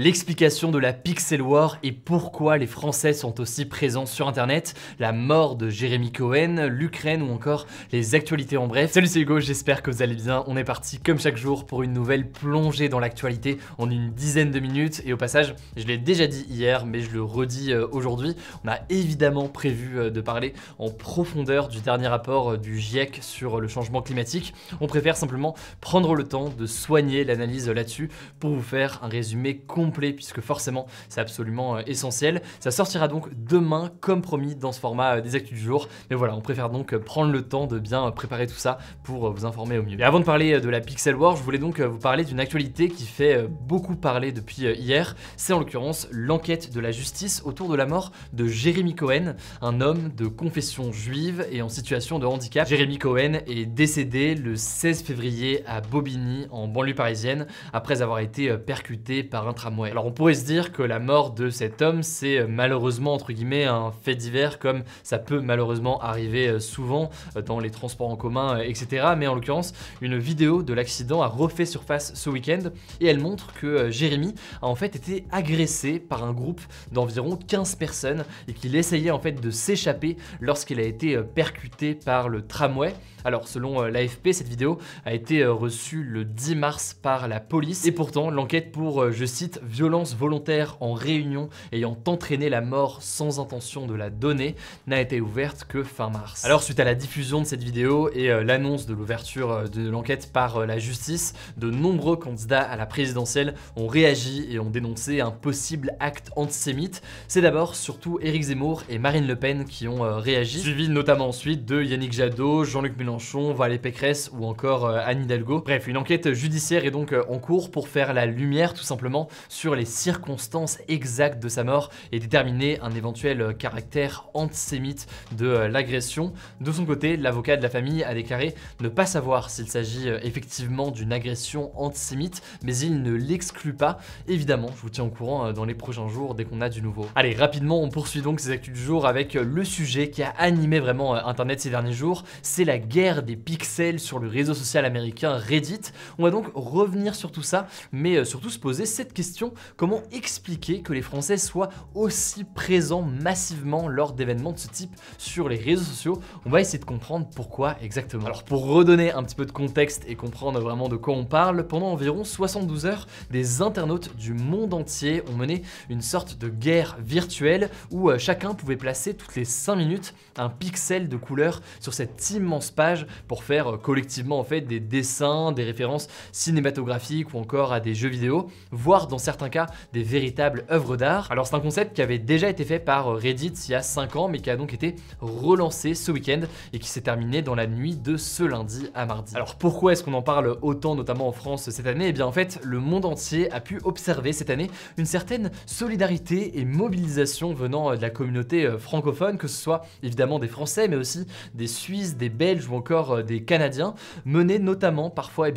L'explication de la Pixel War et pourquoi les Français sont aussi présents sur internet, la mort de Jeremy Cohen, l'Ukraine ou encore les actualités en bref. Salut, c'est Hugo, j'espère que vous allez bien. On est parti comme chaque jour pour une nouvelle plongée dans l'actualité en une dizaine de minutes. Et au passage, je l'ai déjà dit hier mais je le redis aujourd'hui, on a évidemment prévu de parler en profondeur du dernier rapport du GIEC sur le changement climatique. On préfère simplement prendre le temps de soigner l'analyse là-dessus pour vous faire un résumé complet puisque forcément c'est absolument essentiel. Ça sortira donc demain comme promis dans ce format des actus du jour. Mais voilà, on préfère donc prendre le temps de bien préparer tout ça pour vous informer au mieux. Et avant de parler de la Pixel War, je voulais donc vous parler d'une actualité qui fait beaucoup parler depuis hier. C'est en l'occurrence l'enquête de la justice autour de la mort de Jeremy Cohen, un homme de confession juive et en situation de handicap. Jeremy Cohen est décédé le 16 février à Bobigny en banlieue parisienne après avoir été percuté par un tramway. Alors on pourrait se dire que la mort de cet homme c'est malheureusement entre guillemets un fait divers comme ça peut malheureusement arriver souvent dans les transports en commun etc. Mais en l'occurrence une vidéo de l'accident a refait surface ce week-end et elle montre que Jeremy a en fait été agressé par un groupe d'environ 15 personnes et qu'il essayait en fait de s'échapper lorsqu'il a été percuté par le tramway. Alors selon l'AFP, cette vidéo a été reçue le 10 mars par la police et pourtant l'enquête pour, je cite, violence volontaire en réunion ayant entraîné la mort sans intention de la donner n'a été ouverte que fin mars. Alors suite à la diffusion de cette vidéo et l'annonce de l'ouverture de l'enquête par la justice, de nombreux candidats à la présidentielle ont réagi et ont dénoncé un possible acte antisémite. C'est d'abord surtout Éric Zemmour et Marine Le Pen qui ont réagi, suivi notamment ensuite de Yannick Jadot, Jean-Luc Mélenchon, Valérie Pécresse ou encore Anne Hidalgo. Bref, une enquête judiciaire est donc en cours pour faire la lumière tout simplement sur les circonstances exactes de sa mort et déterminer un éventuel caractère antisémite de l'agression. De son côté, l'avocat de la famille a déclaré ne pas savoir s'il s'agit effectivement d'une agression antisémite, mais il ne l'exclut pas. Évidemment, je vous tiens au courant dans les prochains jours dès qu'on a du nouveau. Allez, rapidement, on poursuit donc ces actus du jour avec le sujet qui a animé vraiment Internet ces derniers jours. C'est la guerre des pixels sur le réseau social américain Reddit. On va donc revenir sur tout ça, mais surtout se poser cette question: comment expliquer que les Français soient aussi présents massivement lors d'événements de ce type sur les réseaux sociaux? On va essayer de comprendre pourquoi exactement. Alors pour redonner un petit peu de contexte et comprendre vraiment de quoi on parle, pendant environ 72 heures, des internautes du monde entier ont mené une sorte de guerre virtuelle où chacun pouvait placer toutes les 5 minutes un pixel de couleur sur cette immense page pour faire collectivement en fait des dessins, des références cinématographiques ou encore à des jeux vidéo, voire dans certains cas des véritables œuvres d'art. Alors c'est un concept qui avait déjà été fait par Reddit il y a 5 ans mais qui a donc été relancé ce week-end et qui s'est terminé dans la nuit de ce lundi à mardi. Alors pourquoi est-ce qu'on en parle autant notamment en France cette année? Eh bien en fait le monde entier a pu observer cette année une certaine solidarité et mobilisation venant de la communauté francophone, que ce soit évidemment des Français mais aussi des Suisses, des Belges ou encore des Canadiens, menés notamment parfois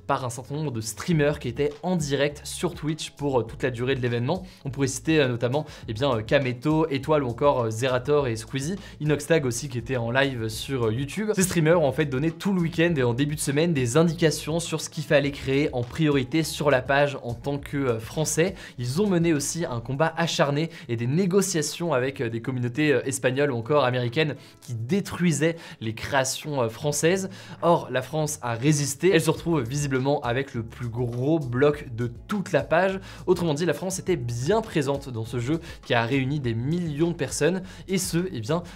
par un certain nombre de streamers qui étaient en direct sur Twitch pour toute la durée de l'événement. On pourrait citer notamment Kameto, Étoile ou encore Zerator et Squeezie, Inoxtag aussi qui était en live sur YouTube. Ces streamers ont en fait donné tout le week-end et en début de semaine des indications sur ce qu'il fallait créer en priorité sur la page en tant que Français. Ils ont mené aussi un combat acharné et des négociations avec des communautés espagnoles ou encore américaines qui détruisaient les créations françaises. Or la France a résisté, elle se retrouve visiblement avec le plus gros bloc de toute la page. Autrement dit, la France était bien présente dans ce jeu qui a réuni des millions de personnes et ce,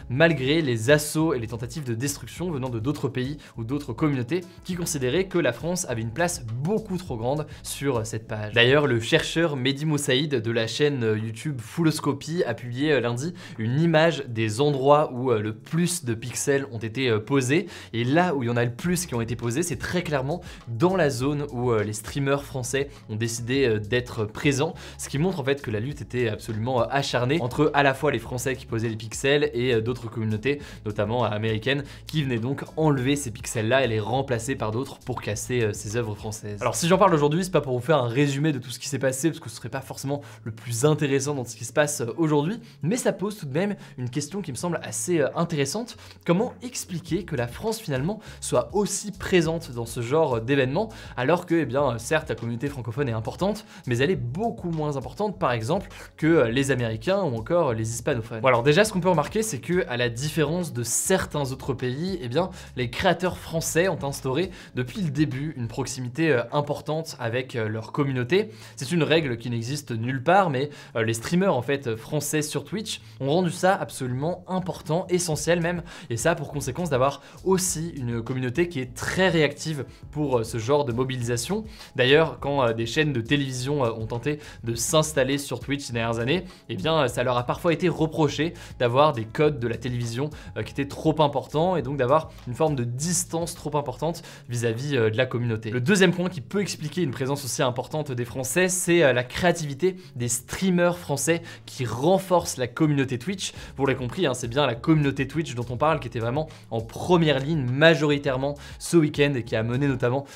malgré les assauts et les tentatives de destruction venant de d'autres pays ou d'autres communautés qui considéraient que la France avait une place beaucoup trop grande sur cette page. D'ailleurs, le chercheur Mehdi Moussaïd de la chaîne YouTube Fulloscopy a publié lundi une image des endroits où le plus de pixels ont été posés et là où il y en a le plus qui ont été posés, c'est très clairement dans la zone où les streamers français ont décidé d'être présents, ce qui montre en fait que la lutte était absolument acharnée entre à la fois les Français qui posaient les pixels et d'autres communautés, notamment américaines, qui venaient donc enlever ces pixels là et les remplacer par d'autres pour casser ces œuvres françaises. Alors si j'en parle aujourd'hui, c'est pas pour vous faire un résumé de tout ce qui s'est passé parce que ce serait pas forcément le plus intéressant dans ce qui se passe aujourd'hui, mais ça pose tout de même une question qui me semble assez intéressante. Comment expliquer que la France finalement soit aussi présente dans ce genre d'événement alors que, certes, la communauté francophone est importante, mais elle est beaucoup moins importante par exemple que les Américains ou encore les hispanophones. Bon, alors déjà ce qu'on peut remarquer c'est que à la différence de certains autres pays, eh bien les créateurs français ont instauré depuis le début une proximité importante avec leur communauté. C'est une règle qui n'existe nulle part, mais les streamers en fait français sur Twitch ont rendu ça absolument important, essentiel même, et ça a pour conséquence d'avoir aussi une communauté qui est très réactive pour ce genre de mobilisation. D'ailleurs, quand des chaînes de télévision ont tenté de s'installer sur Twitch ces dernières années, eh bien ça leur a parfois été reproché d'avoir des codes de la télévision qui étaient trop importants et donc d'avoir une forme de distance trop importante vis-à-vis de la communauté. Le deuxième point qui peut expliquer une présence aussi importante des Français, c'est la créativité des streamers français qui renforcent la communauté Twitch. Vous l'avez compris, hein, c'est bien la communauté Twitch dont on parle qui était vraiment en première ligne majoritairement ce week-end et qui a mené notamment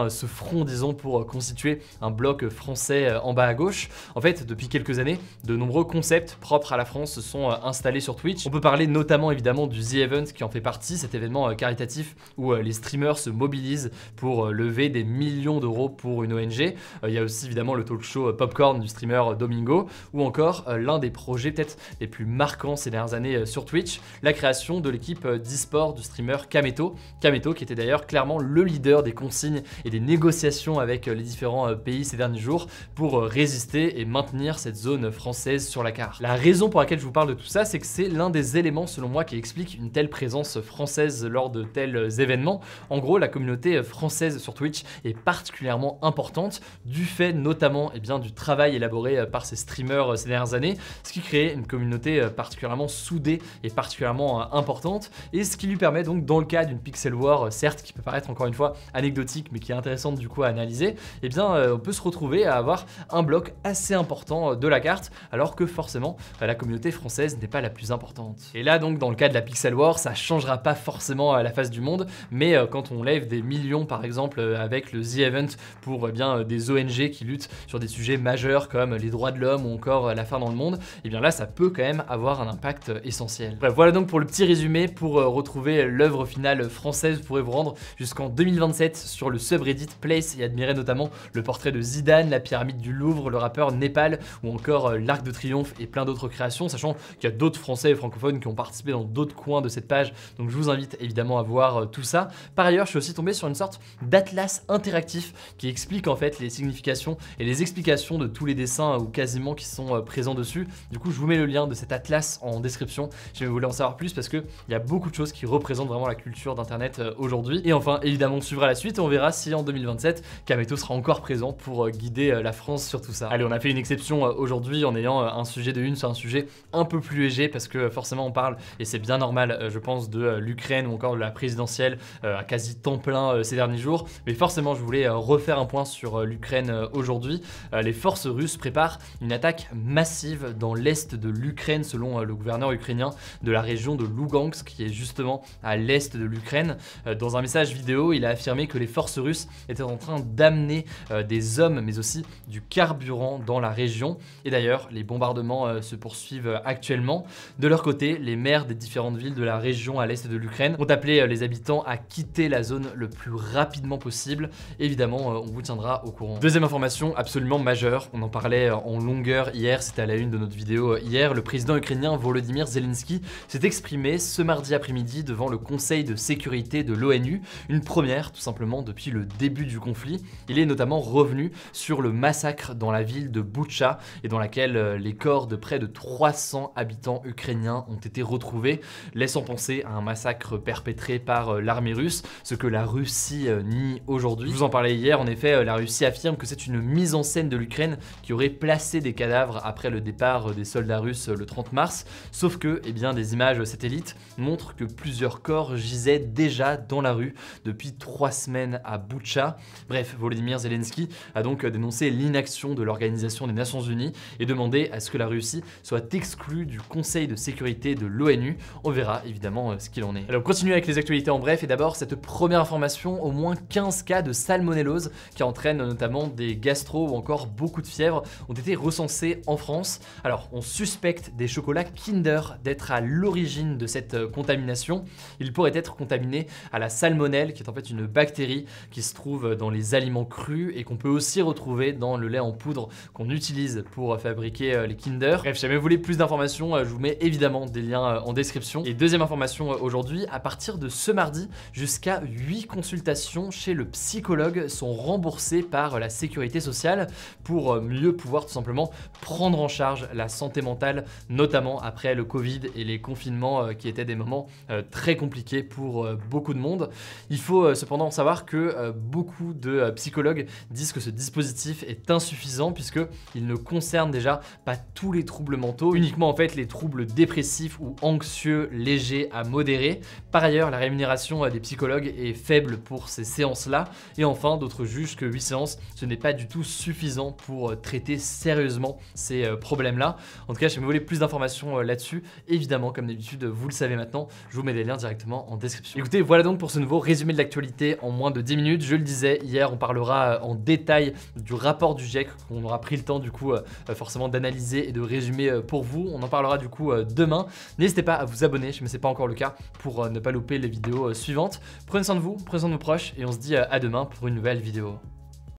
ce front, disons, pour constituer un bloc français en bas à gauche. En fait, depuis quelques années, de nombreux concepts propres à la France se sont installés sur Twitch. On peut parler notamment évidemment du The Event qui en fait partie, cet événement caritatif où les streamers se mobilisent pour lever des millions d'euros pour une ONG. Il y a aussi évidemment le talk show Popcorn du streamer Domingo ou encore l'un des projets peut-être les plus marquants ces dernières années sur Twitch, la création de l'équipe d'e-sport du streamer Kameto. Kameto qui était d'ailleurs clairement le leader des consignes et des négociations avec les différents pays ces derniers jours pour résister et maintenir cette zone française sur la carte. La raison pour laquelle je vous parle de tout ça, c'est que c'est l'un des éléments selon moi qui explique une telle présence française lors de tels événements. En gros, la communauté française sur Twitch est particulièrement importante du fait notamment du travail élaboré par ces streamers ces dernières années, ce qui crée une communauté particulièrement soudée et particulièrement importante et ce qui lui permet donc dans le cas d'une Pixel War, certes qui peut paraître encore une fois anecdotique mais qui est intéressante du coup à analyser, on peut se retrouver à avoir un bloc assez important de la carte alors que forcément la communauté française n'est pas la plus importante. Et là donc dans le cas de la Pixel War, ça changera pas forcément la face du monde, mais quand on lève des millions par exemple avec le The Event pour des ONG qui luttent sur des sujets majeurs comme les droits de l'homme ou encore la faim dans le monde, et bien là ça peut quand même avoir un impact essentiel. Bref, voilà donc pour le petit résumé. Pour retrouver l'œuvre finale française, vous pourrez vous rendre jusqu'en 2027 sur le subreddit Place et admirer notamment le portrait de Zidane, la pyramide du Louvre, le rappeur Népal ou encore l'Arc de Triomphe et plein d'autres créations, sachant qu'il y a d'autres Français et francophones qui ont participé dans d'autres coins de cette page, donc je vous invite évidemment à voir tout ça. Par ailleurs, je suis aussi tombé sur une sorte d'atlas interactif qui explique en fait les significations et les explications de tous les dessins ou quasiment qui sont présents dessus. Du coup, je vous mets le lien de cet atlas en description si vous voulez en savoir plus parce qu'il y a beaucoup de choses qui représentent vraiment la culture d'internet aujourd'hui. Et enfin, évidemment, on suivra la suite et on verra si en 2027, Kameto sera encore présent pour guider la France sur tout ça. Allez, on a fait une exception aujourd'hui en ayant un sujet de une sur un sujet un peu plus léger parce que forcément on parle, et c'est bien normal je pense, de l'Ukraine ou encore de la présidentielle à quasi temps plein ces derniers jours, mais forcément je voulais refaire un point sur l'Ukraine aujourd'hui. Les forces russes préparent une attaque massive dans l'est de l'Ukraine selon le gouverneur ukrainien de la région de Lugansk qui est justement à l'est de l'Ukraine. Dans un message vidéo, il a affirmé que les forces russes étaient en train d'amener des hommes mais aussi du carburant dans la région, et d'ailleurs les bombardements se poursuivent actuellement. De leur côté, les maires des différentes villes de la région à l'est de l'Ukraine ont appelé les habitants à quitter la zone le plus rapidement possible. Évidemment, on vous tiendra au courant. Deuxième information absolument majeure, on en parlait en longueur hier, c'était à la une de notre vidéo hier, le président ukrainien Volodymyr Zelensky s'est exprimé ce mardi après-midi devant le Conseil de sécurité de l'ONU, une première tout simplement depuis le début du conflit. Il est notamment revenu sur le massacre dans la ville de Boutcha et dans laquelle les corps de près de 300 habitants ukrainiens ont été retrouvés, laissant penser à un massacre perpétré par l'armée russe, ce que la Russie nie aujourd'hui. Je vous en parlais hier, en effet, la Russie affirme que c'est une mise en scène de l'Ukraine qui aurait placé des cadavres après le départ des soldats russes le 30 mars, sauf que des images satellites montrent que plusieurs corps gisaient déjà dans la rue depuis 3 semaines à Boutcha. Bref, Volodymyr Zelensky a donc dénoncé l'inaction de l'Organisation des Nations Unies et demandé à ce que la Russie soit exclue du Conseil de sécurité de l'ONU. On verra évidemment ce qu'il en est. Alors, on continue avec les actualités en bref et d'abord cette première information, au moins 15 cas de salmonellose qui entraînent notamment des gastro ou encore beaucoup de fièvre ont été recensés en France. Alors, on suspecte des chocolats Kinder d'être à l'origine de cette contamination. Ils pourraient être contaminés à la salmonelle qui est en fait une bactérie qui se trouve dans les aliments crus et qu'on peut aussi retrouver dans le lait en poudre qu'on utilise pour fabriquer les Kinder. Bref, si jamais vous voulez plus d'informations, je vous mets évidemment des liens en description. Et deuxième information aujourd'hui, à partir de ce mardi, jusqu'à 8 consultations chez le psychologue sont remboursées par la sécurité sociale pour mieux pouvoir tout simplement prendre en charge la santé mentale, notamment après le Covid et les confinements qui étaient des moments très compliqués pour beaucoup de monde. Il faut cependant savoir que beaucoup de psychologues disent que ce dispositif est insuffisant puisqu'il ne concerne déjà pas tous les troubles mentaux, uniquement en fait les troubles dépressifs ou anxieux légers à modérés. Par ailleurs, la rémunération des psychologues est faible pour ces séances-là. Et enfin, d'autres jugent que 8 séances, ce n'est pas du tout suffisant pour traiter sérieusement ces problèmes-là. En tout cas, si vous voulez plus d'informations là-dessus, évidemment, comme d'habitude, vous le savez maintenant, je vous mets des liens directement en description. Écoutez, voilà donc pour ce nouveau résumé de l'actualité en moins de 10 minutes. Je le disais, hier, on parlera en détail du rapport du GIEC qu'on aura pris le temps du coup forcément d'analyser et de résumer pour vous. On en parlera du coup demain. N'hésitez pas à vous abonner, si ce n'est pas encore le cas, pour ne pas louper les vidéos suivantes. Prenez soin de vous, prenez soin de vos proches et on se dit à demain pour une nouvelle vidéo.